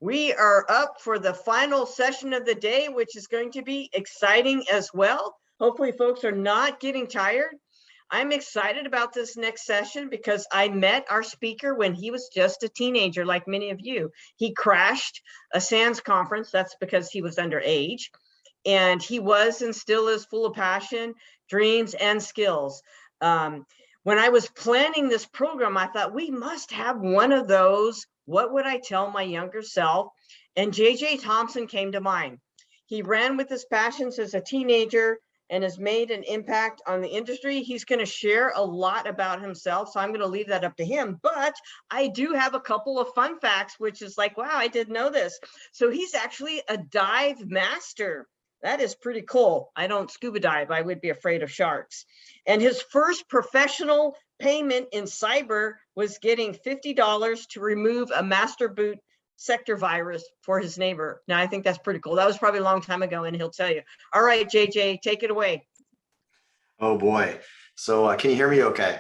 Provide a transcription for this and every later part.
We are up for the final session of the day, which is going to be exciting as well. Hopefully folks are not getting tired. I'm excited about this next session because I met our speaker when he was just a teenager, like many of you. He crashed a SANS conference. That's because he was underage. And he was and still is full of passion, dreams, and skills. When I was planning this program, I thought we must have one of those. What would I tell my younger self? And J.J. Thompson came to mind. He ran with his passions as a teenager and has made an impact on the industry. He's going to share a lot about himself, so I'm going to leave that up to him. But I do have a couple of fun facts, which is like, wow, I didn't know this. So he's actually a dive master. That is pretty cool. I don't scuba dive. I would be afraid of sharks. And his first professional payment in cyber was getting $50 to remove a master boot sector virus for his neighbor. Now, I think that's pretty cool. That was probably a long time ago, and he'll tell you. All right, JJ, take it away. Oh, boy. So can you hear me okay?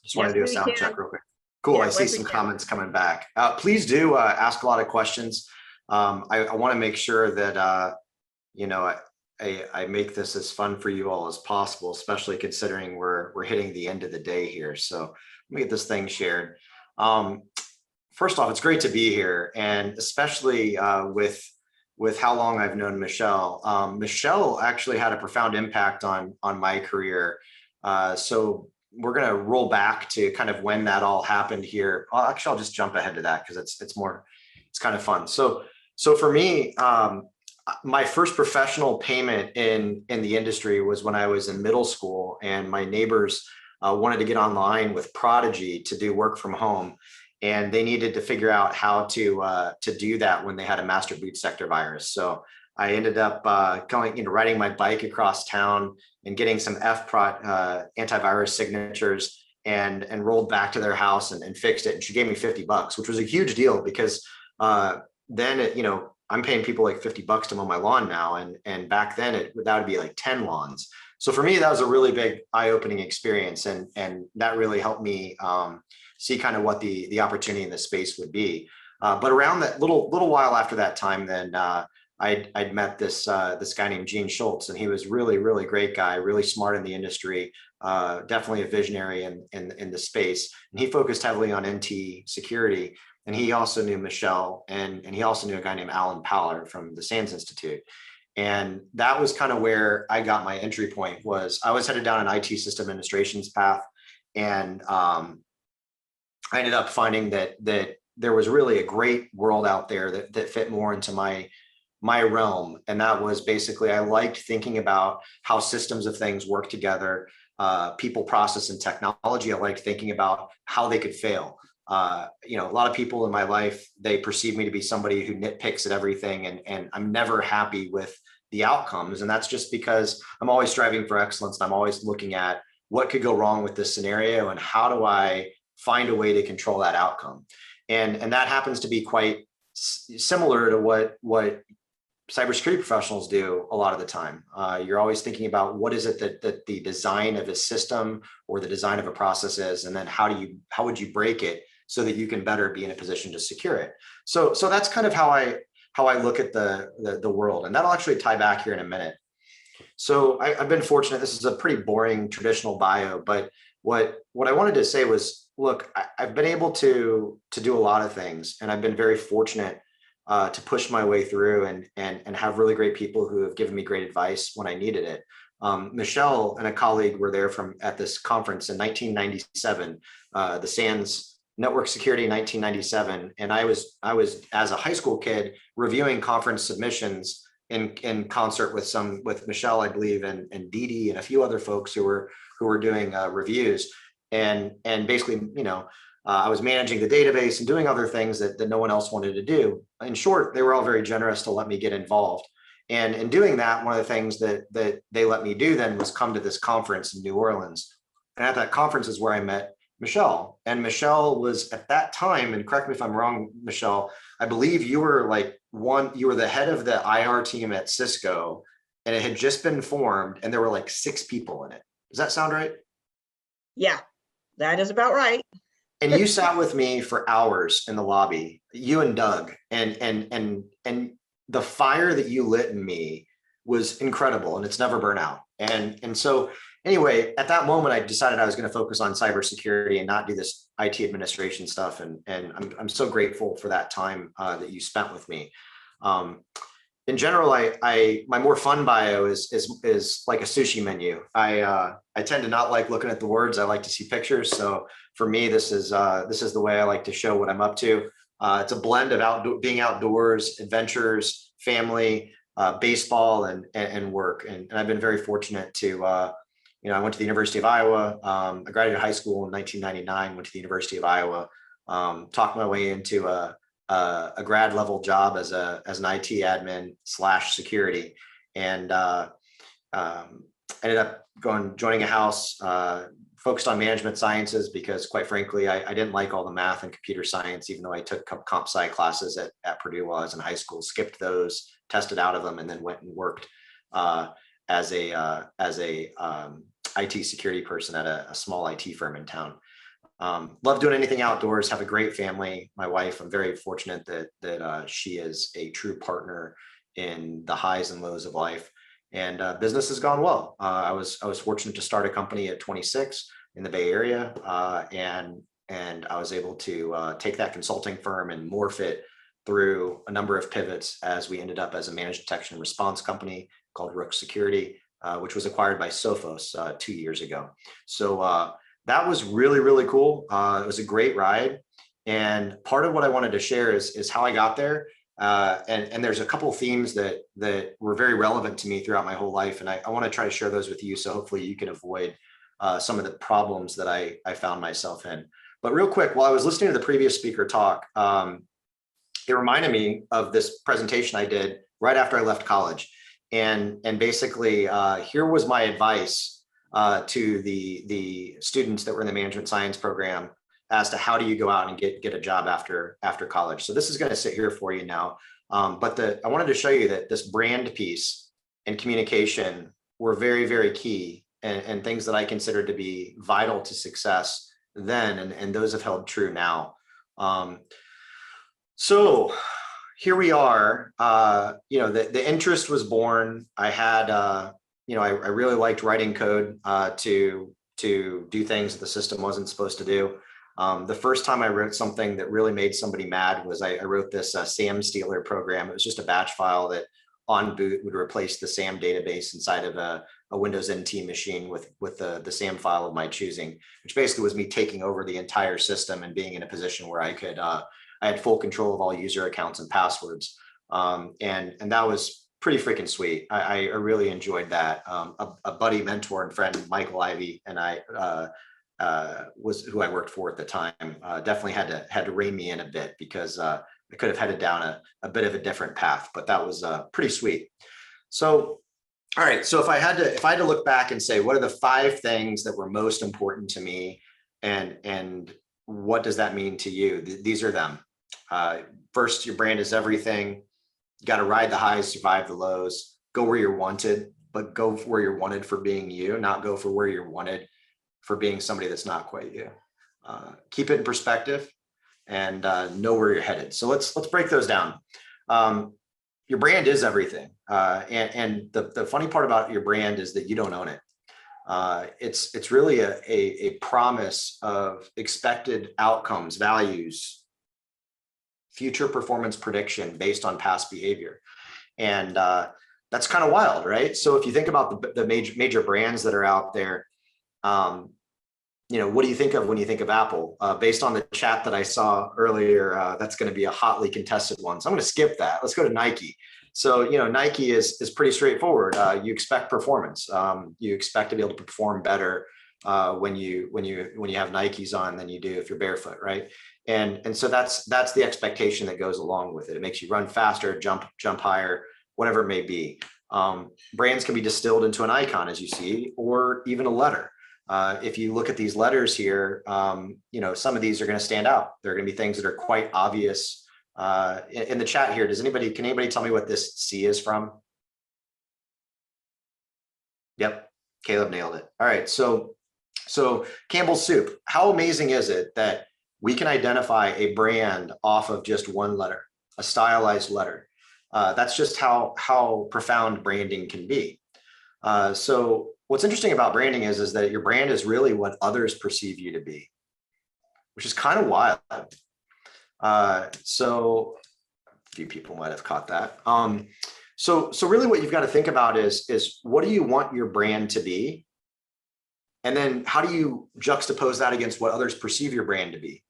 Just want to do a sound check real quick. Cool. Yeah, I see some comments coming back. Please do ask a lot of questions. I want to make sure that, you know, I make this as fun for you all as possible, especially considering we're hitting the end of the day here. So let me get this thing shared. First off, it's great to be here, and especially with how long I've known Michelle. Michelle actually had a profound impact on my career. So we're going to roll back to kind of when that all happened here. Actually, I'll just jump ahead to that because it's kind of fun. So for me, my first professional payment in the industry was when I was in middle school, and my neighbors wanted to get online with Prodigy to do work from home, and they needed to figure out how to do that when they had a master boot sector virus. So I ended up riding my bike across town and getting some antivirus signatures and rolled back to their house and fixed it. And she gave me $50, which was a huge deal because then I'm paying people like $50 to mow my lawn now, and back then that would be like 10 lawns. So for me, that was a really big eye-opening experience, and that really helped me see kind of what the opportunity in this space would be. But around that little while after that time, then I'd met this guy named Gene Schultz, and he was really great guy, really smart in the industry, definitely a visionary in the space, and he focused heavily on NT security. And he also knew Michelle, and he also knew a guy named Alan Powler from the SANS Institute. And that was kind of where I got my entry point. Was I was headed down an IT system administration's path, and I ended up finding that there was really a great world out there that fit more into my realm. And that was basically, I liked thinking about how systems of things work together, people, process, and technology. I liked thinking about how they could fail. A lot of people in my life, they perceive me to be somebody who nitpicks at everything, and I'm never happy with the outcomes. And that's just because I'm always striving for excellence. And I'm always looking at what could go wrong with this scenario and how do I find a way to control that outcome. And that happens to be quite similar to what cybersecurity professionals do a lot of the time. You're always thinking about what is it that the design of a system or the design of a process is, and then how would you break it so that you can better be in a position to secure it. So that's kind of how I look at the world, and that'll actually tie back here in a minute. So I've been fortunate. This is a pretty boring traditional bio, but what I wanted to say was, look, I've been able to do a lot of things, and I've been very fortunate to push my way through and have really great people who have given me great advice when I needed it. Michelle and a colleague were there at this conference in 1997, the SANS Network Security in 1997. And I was as a high school kid reviewing conference submissions in concert with Michelle, I believe, and Dee Dee and a few other folks who were doing reviews. And basically, I was managing the database and doing other things that no one else wanted to do. In short, they were all very generous to let me get involved. And in doing that, one of the things that they let me do then was come to this conference in New Orleans. And at that conference is where I met Michelle. And Michelle was at that time, and correct me if I'm wrong, Michelle, I believe you were you were the head of the IR team at Cisco, and it had just been formed, and there were 6 people in it. Does that sound right? Yeah, that is about right. And you sat with me for hours in the lobby, you and Doug, and the fire that you lit in me was incredible, and it's never burnt out. And so anyway, at that moment, I decided I was going to focus on cybersecurity and not do this IT administration stuff. And I'm so grateful for that time that you spent with me. In general, my more fun bio is like a sushi menu. I tend to not like looking at the words. I like to see pictures. So for me, this is the way I like to show what I'm up to. It's a blend of being outdoors, adventures, family, baseball, and work. And I've been very fortunate to, I went to the University of Iowa. I graduated high school in 1999, went to the University of Iowa, talked my way into a grad level job as an IT admin / security, and ended up joining a house focused on management sciences because, quite frankly, I didn't like all the math and computer science, even though I took comp sci classes at Purdue while I was in high school, skipped those, tested out of them, and then went and worked as a IT security person at a small IT firm in town. Love doing anything outdoors, have a great family. My wife, I'm very fortunate that she is a true partner in the highs and lows of life, and business has gone well. I was fortunate to start a company at 26 in the Bay Area, and I was able to take that consulting firm and morph it through a number of pivots as we ended up as a managed detection and response company called Rook Security, which was acquired by Sophos 2 years ago. So that was really, really cool. It was a great ride. And part of what I wanted to share is how I got there. And there's a couple of themes that were very relevant to me throughout my whole life. And I want to try to share those with you. So hopefully you can avoid some of the problems that I found myself in. But real quick, while I was listening to the previous speaker talk, it reminded me of this presentation I did right after I left college. And basically, here was my advice to the students that were in the management science program as to how do you go out and get a job after college. So this is going to sit here for you now. But I wanted to show you that this brand piece and communication were very, very key and things that I consider to be vital to success then, and those have held true now. So here we are. The interest was born. I had I really liked writing code to do things that the system wasn't supposed to do. The first time I wrote something that really made somebody mad was I wrote this SAM stealer program. It was just a batch file that on boot would replace the SAM database inside of a Windows NT machine with the SAM file of my choosing, which basically was me taking over the entire system and being in a position where I could I had full control of all user accounts and passwords. And that was pretty freaking sweet. I really enjoyed that. A buddy, mentor, and friend, Michael Ivey, and I was who I worked for at the time. Definitely had to rein me in a bit because I could have headed down a bit of a different path, but that was pretty sweet. So, all right. So if I had to look back and say, what are the 5 things that were most important to me, and what does that mean to you? These are them. First, your brand is everything. You got to ride the highs, survive the lows, go where you're wanted, but go where you're wanted for being you, not go for where you're wanted for being somebody that's not quite you. Keep it in perspective and know where you're headed. So let's break those down. Your brand is everything. And the funny part about your brand is that you don't own it. It's really a promise of expected outcomes, values, future performance prediction based on past behavior. And that's kind of wild, right? So if you think about the major brands that are out there, what do you think of when you think of Apple? Based on the chat that I saw earlier, that's going to be a hotly contested one. So I'm going to skip that. Let's go to Nike. So, Nike is pretty straightforward. You expect performance. You expect to be able to perform better when you have Nikes on than you do if you're barefoot, right? And so that's the expectation that goes along with it. It makes you run faster, jump higher, whatever it may be. Brands can be distilled into an icon, as you see, or even a letter. If you look at these letters here, some of these are going to stand out. There are going to be things that are quite obvious. In the chat here, can anybody tell me what this C is from? Yep, Caleb nailed it. All right, so Campbell's soup. How amazing is it that we can identify a brand off of just one letter, a stylized letter. That's just how profound branding can be. So what's interesting about branding is that your brand is really what others perceive you to be, which is kind of wild. So a few people might have caught that. So really what you've got to think about is what do you want your brand to be? And then how do you juxtapose that against what others perceive your brand to be?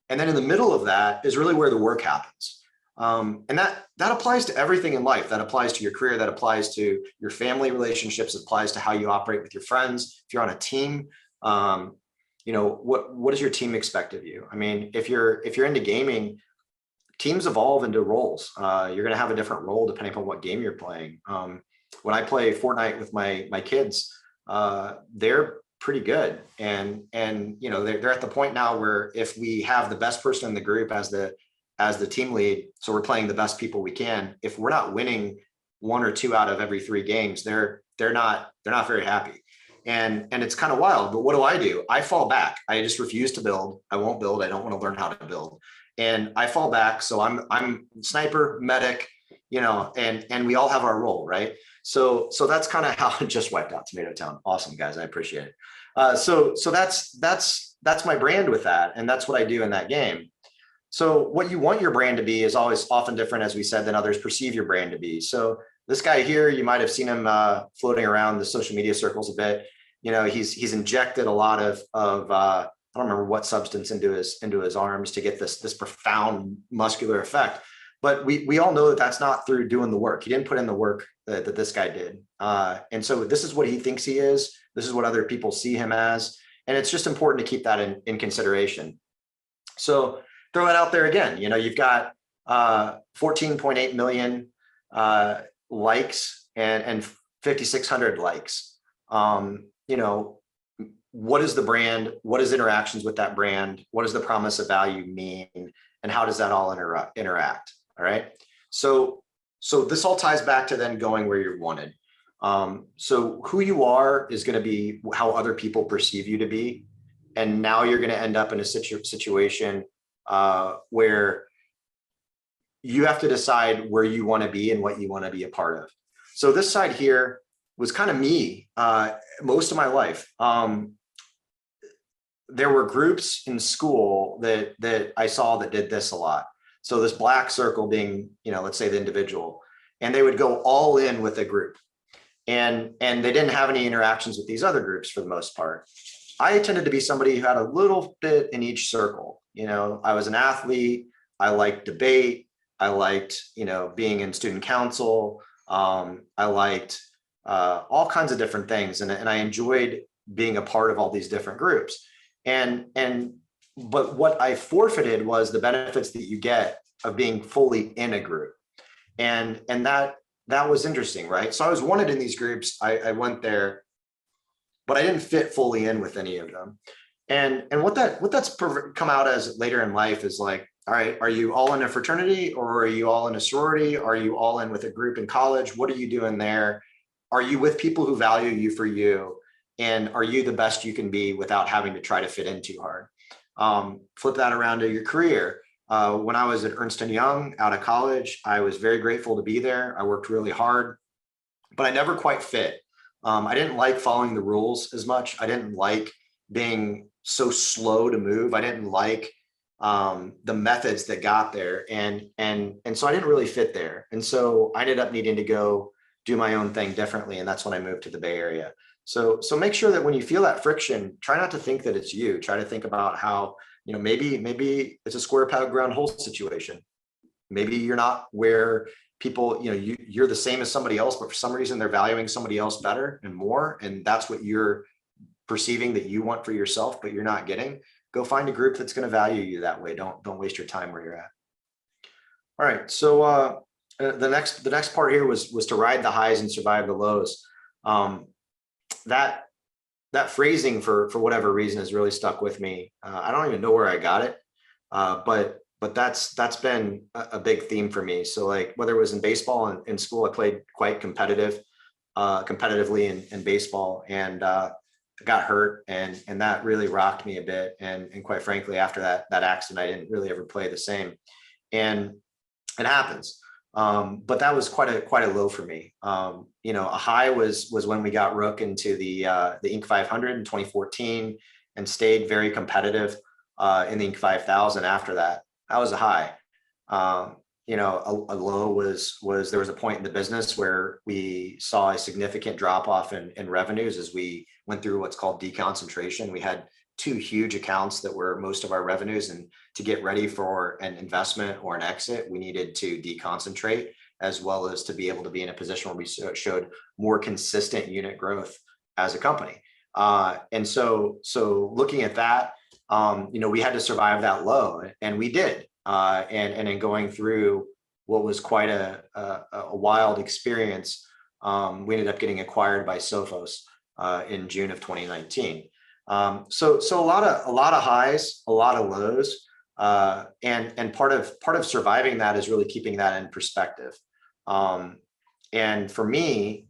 And then in the middle of that is really where the work happens. And that applies to everything in life. That applies to your career, that applies to your family relationships, it applies to how you operate with your friends. If you're on a team, you know, what does your team expect of you? I mean, if you're into gaming, teams evolve into roles. You're going to have a different role depending on what game you're playing. When I play Fortnite with my kids, they're pretty good, and you know, they're at the point now where if we have the best person in the group as the team lead, so we're playing the best people we can, if we're not winning 1 or 2 out of every 3 games, they're not very happy. And it's kind of wild. But what do? I fall back. I just refuse to build. I won't build. I don't want to learn how to build. And I fall back. So I'm sniper, medic, you know, and we all have our role, right? So that's kind of how it just wiped out Tomato Town. Awesome, guys. I appreciate it. So that's my brand with that. And that's what I do in that game. So what you want your brand to be is always often different, as we said, than others perceive your brand to be. So this guy here, you might have seen him floating around the social media circles a bit. You know, he's injected a lot of I don't remember what substance into his arms to get this profound muscular effect. But we all know that that's not through doing the work. He didn't put in the work that this guy did. And so this is what he thinks he is. This is what other people see him as. And it's just important to keep that in consideration. So throw it out there again. You know, you've got 14.8 million likes and 5,600 likes. You know, what is the brand? What is interactions with that brand? What does the promise of value mean? And how does that all interact? All right. So this all ties back to then going where you're wanted. So who you are is going to be how other people perceive you to be. And now you're going to end up in a situation where you have to decide where you want to be and what you want to be a part of. So this side here was kind of me most of my life. There were groups in school that I saw that did this a lot. So this black circle being, you know, let's say the individual, and they would go all in with a group, and they didn't have any interactions with these other groups for the most part. I tended to be somebody who had a little bit in each circle. You know, I was an athlete. I liked debate. I liked, you know, being in student council. I liked all kinds of different things, and I enjoyed being a part of all these different groups. But what I forfeited was the benefits that you get of being fully in a group, and that was interesting, right? So I was wanted in these groups. I went there, but I didn't fit fully in with any of them. And what that's come out as later in life is like, all right, are you all in a fraternity, or are you all in a sorority? Are you all in with a group in college? What are you doing there? Are you with people who value you for you? And are you the best you can be without having to try to fit in too hard? Flip that around to your career. When I was at Ernst Young out of college, I was very grateful to be there. I worked really hard, but I never quite fit. I didn't like following the rules as much. I didn't like being so slow to move. I didn't like the methods that got there. And so I didn't really fit there. And so I ended up needing to go do my own thing differently. And that's when I moved to the Bay Area. So make sure that when you feel that friction, try not to think that it's you. Try to think about how, you know, maybe it's a square peg round hole situation. Maybe you're not where people, you know, you're the same as somebody else, but for some reason they're valuing somebody else better and more. And that's what you're perceiving that you want for yourself, but you're not getting. Go find a group that's going to value you that way. Don't waste your time where you're at. All right. So the next part here was to ride the highs and survive the lows. That phrasing for whatever reason has really stuck with me. I don't even know where I got it, but that's been a big theme for me. So like whether it was in baseball and in school, I played quite competitively in baseball, and got hurt, and that really rocked me a bit. And quite frankly, after that accident, I didn't really ever play the same. And it happens. But that was quite a low for me. You know, a high was when we got Rook into the Inc. 500 in 2014 and stayed very competitive in the Inc. 5000 after that. That was a high. You know, a low was there was a point in the business where we saw a significant drop off in revenues as we went through what's called deconcentration. We had 2 huge accounts that were most of our revenues, and to get ready for an investment or an exit, we needed to deconcentrate, as well as to be able to be in a position where we showed more consistent unit growth as a company. And so looking at that, you know, we had to survive that low, and we did. And in going through what was quite a wild experience, we ended up getting acquired by Sophos in June of 2019. So a lot of highs, a lot of lows, and part of surviving that is really keeping that in perspective. And for me,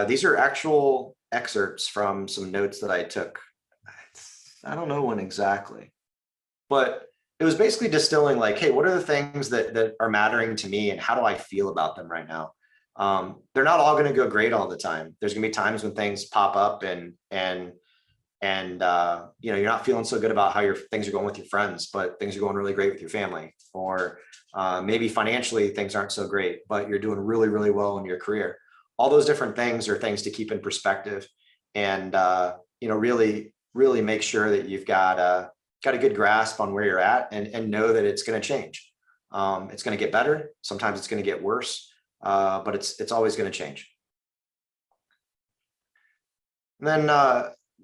these are actual excerpts from some notes that I took. I don't know when exactly, but it was basically distilling like, hey, what are the things that are mattering to me, and how do I feel about them right now? They're not all going to go great all the time. There's going to be times when things pop up and you know, you're not feeling so good about how your things are going with your friends, but things are going really great with your family. Or maybe financially things aren't so great, but you're doing really, really well in your career. All those different things are things to keep in perspective, and you know, really make sure that you've got a good grasp on where you're at, and know that it's going to change. It's going to get better. Sometimes it's going to get worse, but it's always going to change. And then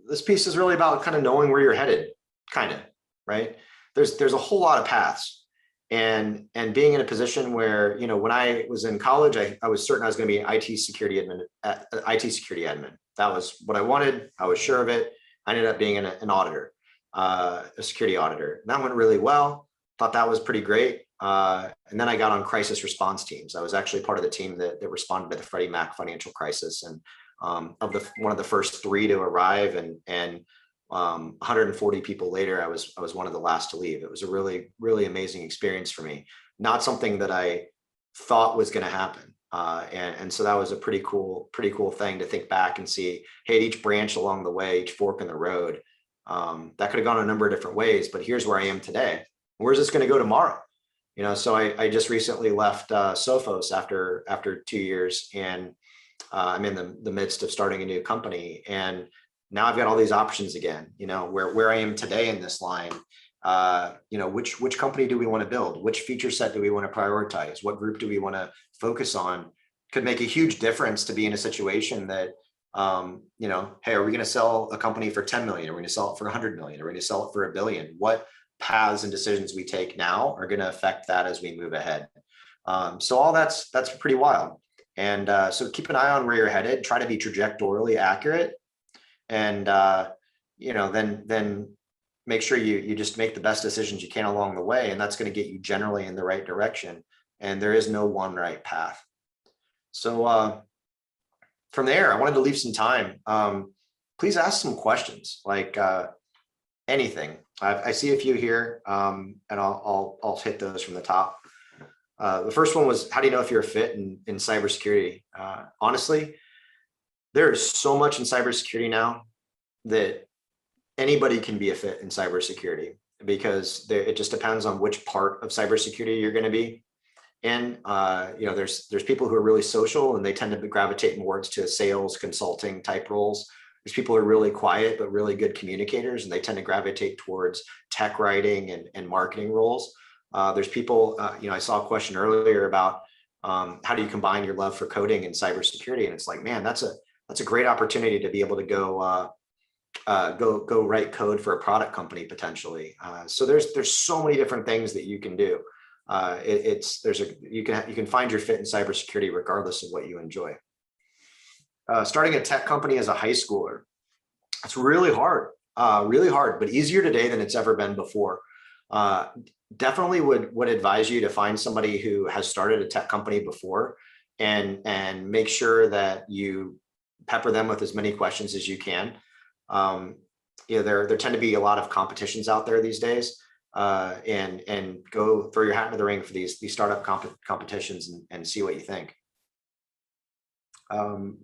this piece is really about kind of knowing where you're headed, kind of, right? There's a whole lot of paths, and being in a position where, you know, when I was in college, I was certain I was going to be an IT security admin. That was what I wanted. I was sure of it. I ended up being an auditor, a security auditor. And that went really well. Thought that was pretty great. And then I got on crisis response teams. I was actually part of the team that responded to the Freddie Mac financial crisis, and one of the first 3 to arrive, and 140 people later, I was one of the last to leave. It was a really, really amazing experience for me. Not something that I thought was going to happen. And so that was a pretty cool thing to think back and see, hey, at each branch along the way, each fork in the road, that could have gone a number of different ways, but here's where I am today. Where's this going to go tomorrow? You know, so I just recently left Sophos after 2 years, and I'm in the midst of starting a new company, and now I've got all these options again. You know, where I am today in this line, you know, which company do we want to build? Which feature set do we want to prioritize? What group do we want to focus on? Could make a huge difference to be in a situation that, you know, hey, are we going to sell a company for 10 million? Are we going to sell it for 100 million? Are we going to sell it for $1 billion? What paths and decisions we take now are going to affect that as we move ahead? So all that's pretty wild. And so keep an eye on where you're headed, try to be trajectorially accurate, and you know, then make sure you just make the best decisions you can along the way, and that's going to get you generally in the right direction. And there is no one right path. So from there, I wanted to leave some time. Please ask some questions, like anything. I see a few here, and I'll hit those from the top. The first one was, how do you know if you're a fit in cybersecurity? Honestly, there is so much in cybersecurity now that anybody can be a fit in cybersecurity, because it just depends on which part of cybersecurity you're going to be in. You know, there's people who are really social, and they tend to gravitate more to sales, consulting type roles. There's people who are really quiet but really good communicators, and they tend to gravitate towards tech writing and marketing roles. There's people, you know, I saw a question earlier about how do you combine your love for coding and cybersecurity, and it's like, man, that's a great opportunity to be able to go write code for a product company potentially. So there's so many different things that you can do. You can find your fit in cybersecurity regardless of what you enjoy. Starting a tech company as a high schooler, it's really hard, but easier today than it's ever been before. Definitely would advise you to find somebody who has started a tech company before, and make sure that you pepper them with as many questions as you can. there tend to be a lot of competitions out there these days, and go throw your hat into the ring for these startup competitions and see what you think.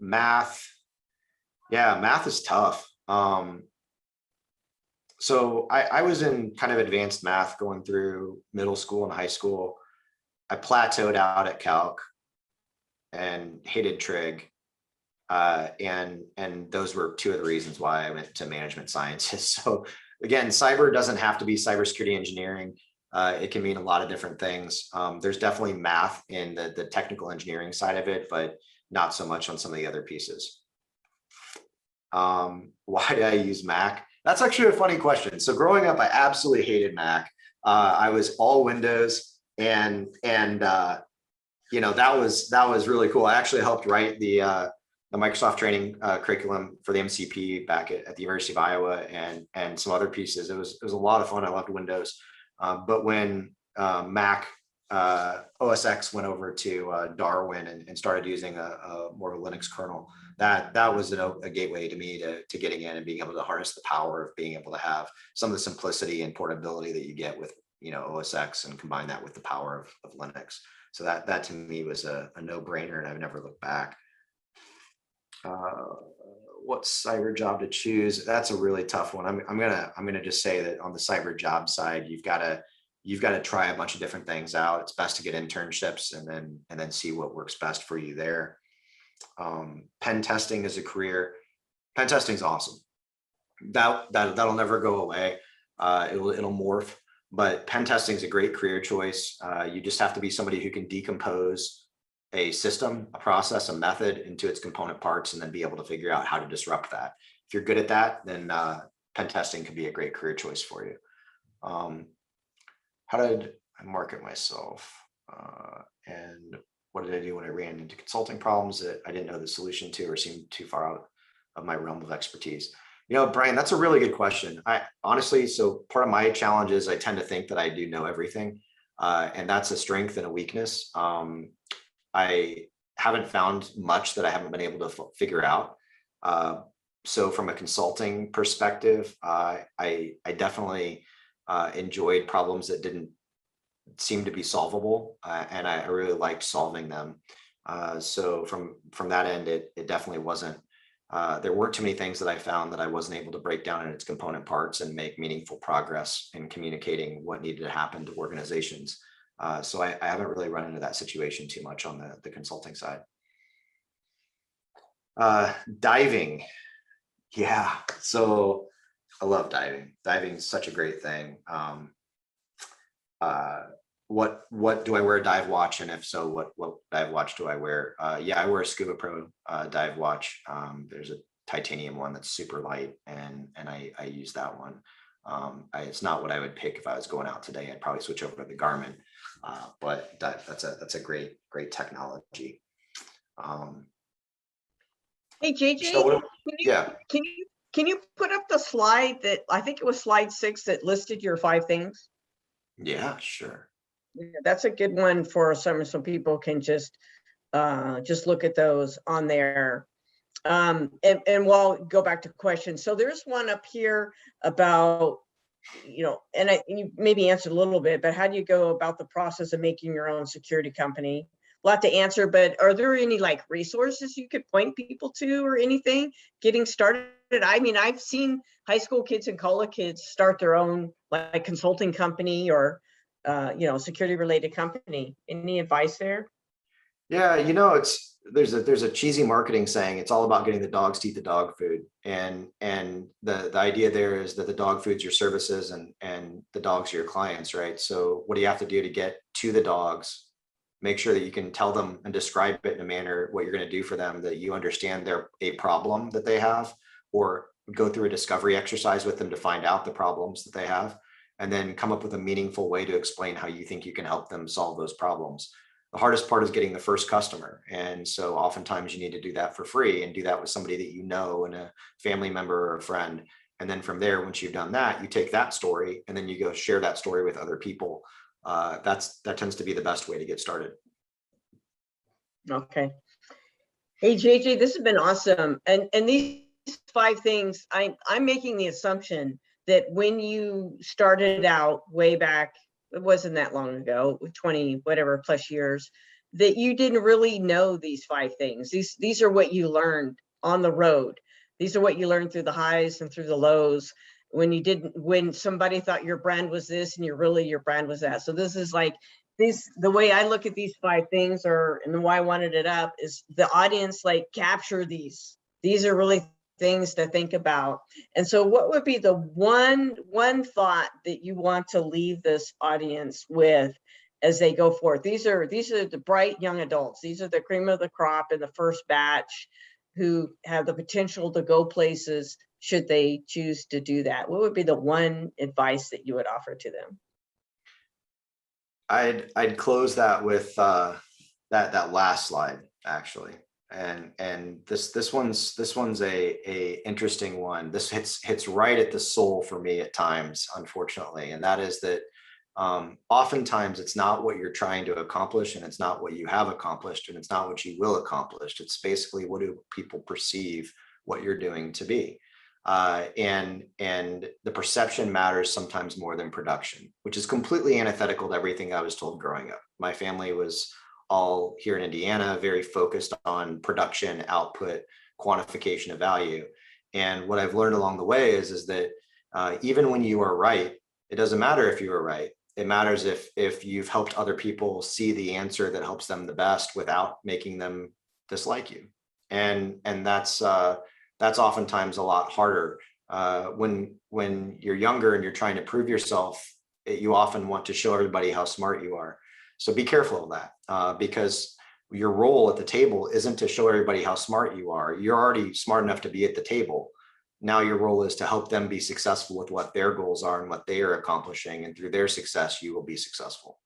Math. Yeah, math is tough. So I was in kind of advanced math going through middle school and high school. I plateaued out at calc and hated trig. And those were two of the reasons why I went to management sciences. So again, cyber doesn't have to be cybersecurity engineering. It can mean a lot of different things. There's definitely math in the technical engineering side of it, but not so much on some of the other pieces. Why did I use Mac? That's actually a funny question. So growing up, I absolutely hated Mac. I was all Windows, and that was really cool. I actually helped write the Microsoft training curriculum for the MCP back at the University of Iowa, and some other pieces. It was a lot of fun. I loved Windows, but when Mac OS X went over to Darwin and started using a more of a Linux kernel, that was a gateway to me to getting in and being able to harness the power of being able to have some of the simplicity and portability that you get with OS X, and combine that with the power of Linux. So that to me was a no-brainer, and I've never looked back. What cyber job to choose? That's a really tough one. I'm gonna just say that on the cyber job side, you've got to try a bunch of different things out. It's best to get internships and then see what works best for you there. Pen testing as a career. Pen testing is awesome. That'll never go away. It'll morph, but pen testing is a great career choice. You just have to be somebody who can decompose a system, a process, a method into its component parts, and then be able to figure out how to disrupt that. If you're good at that, then pen testing can be a great career choice for you. How did I market myself? And what did I do when I ran into consulting problems that I didn't know the solution to or seemed too far out of my realm of expertise? Brian, that's a really good question. I honestly, so part of my challenge is I tend to think that I do know everything, and that's a strength and a weakness. I haven't found much that I haven't been able to figure out. So from a consulting perspective, I definitely enjoyed problems that didn't seem to be solvable, and I really liked solving them. So from that end, it definitely wasn't. There weren't too many things that I found that I wasn't able to break down in its component parts and make meaningful progress in communicating what needed to happen to organizations. So I haven't really run into that situation too much on the consulting side. Diving. Yeah, so I love diving. Diving is such a great thing. What do I wear a dive watch? And if so, what dive watch do I wear? Yeah, I wear a Scuba Pro dive watch. There's a titanium one that's super light, and I use that one. It's not what I would pick if I was going out today. I'd probably switch over to the Garmin, but that's a great technology. Hey JJ, so can you put up the slide that I think it was slide 6 that listed your 5 things? Yeah, sure. Yeah, that's a good one for some people can just look at those on there. And we'll go back to questions. So there's one up here about, and you maybe answered a little bit, but how do you go about the process of making your own security company? A lot to answer, but are there any resources you could point people to or anything getting started? I mean, I've seen high school kids and college kids start their own consulting company or security related company. Any advice there? Yeah, there's a cheesy marketing saying it's all about getting the dogs to eat the dog food, and the idea there is that the dog food's your services and the dogs are your clients, right? So what do you have to do to get to the dogs? Make sure that you can tell them and describe it in a manner what you're going to do for them, that you understand a problem that they have, or go through a discovery exercise with them to find out the problems that they have, and then come up with a meaningful way to explain how you think you can help them solve those problems. The hardest part is getting the first customer. And so oftentimes you need to do that for free and do that with somebody that you know and a family member or a friend. And then from there, once you've done that, you take that story and then you go share that story with other people. That tends to be the best way to get started. Okay. Hey, JJ, this has been awesome. And these 5 things, I'm making the assumption that when you started out way back, it wasn't that long ago, 20 whatever plus years, that you didn't really know these 5 things. These are what you learned on the road. These are what you learned through the highs and through the lows, when somebody thought your brand was this and your brand was that. So this is like the way I look at these 5 things, and why I wanted it up, is the audience like capture these. These are really things to think about. And so what would be the one thought that you want to leave this audience with as they go forth? These are the bright young adults. These are the cream of the crop in the first batch who have the potential to go places should they choose to do that. What would be the one advice that you would offer to them? I'd close that with that last slide, actually. And this one's a interesting one. This hits right at the soul for me at times, unfortunately. And that is that oftentimes it's not what you're trying to accomplish, and it's not what you have accomplished, and it's not what you will accomplish. It's basically, what do people perceive what you're doing to be? And the perception matters sometimes more than production, which is completely antithetical to everything I was told growing up. My family was all here in Indiana, very focused on production, output, quantification of value. And what I've learned along the way is that even when you are right, it doesn't matter if you are right. It matters if you've helped other people see the answer that helps them the best without making them dislike you. And that's oftentimes a lot harder. When you're younger and you're trying to prove yourself, you often want to show everybody how smart you are. So be careful of that, because your role at the table isn't to show everybody how smart you are. You're already smart enough to be at the table. Now your role is to help them be successful with what their goals are and what they are accomplishing. And through their success, you will be successful.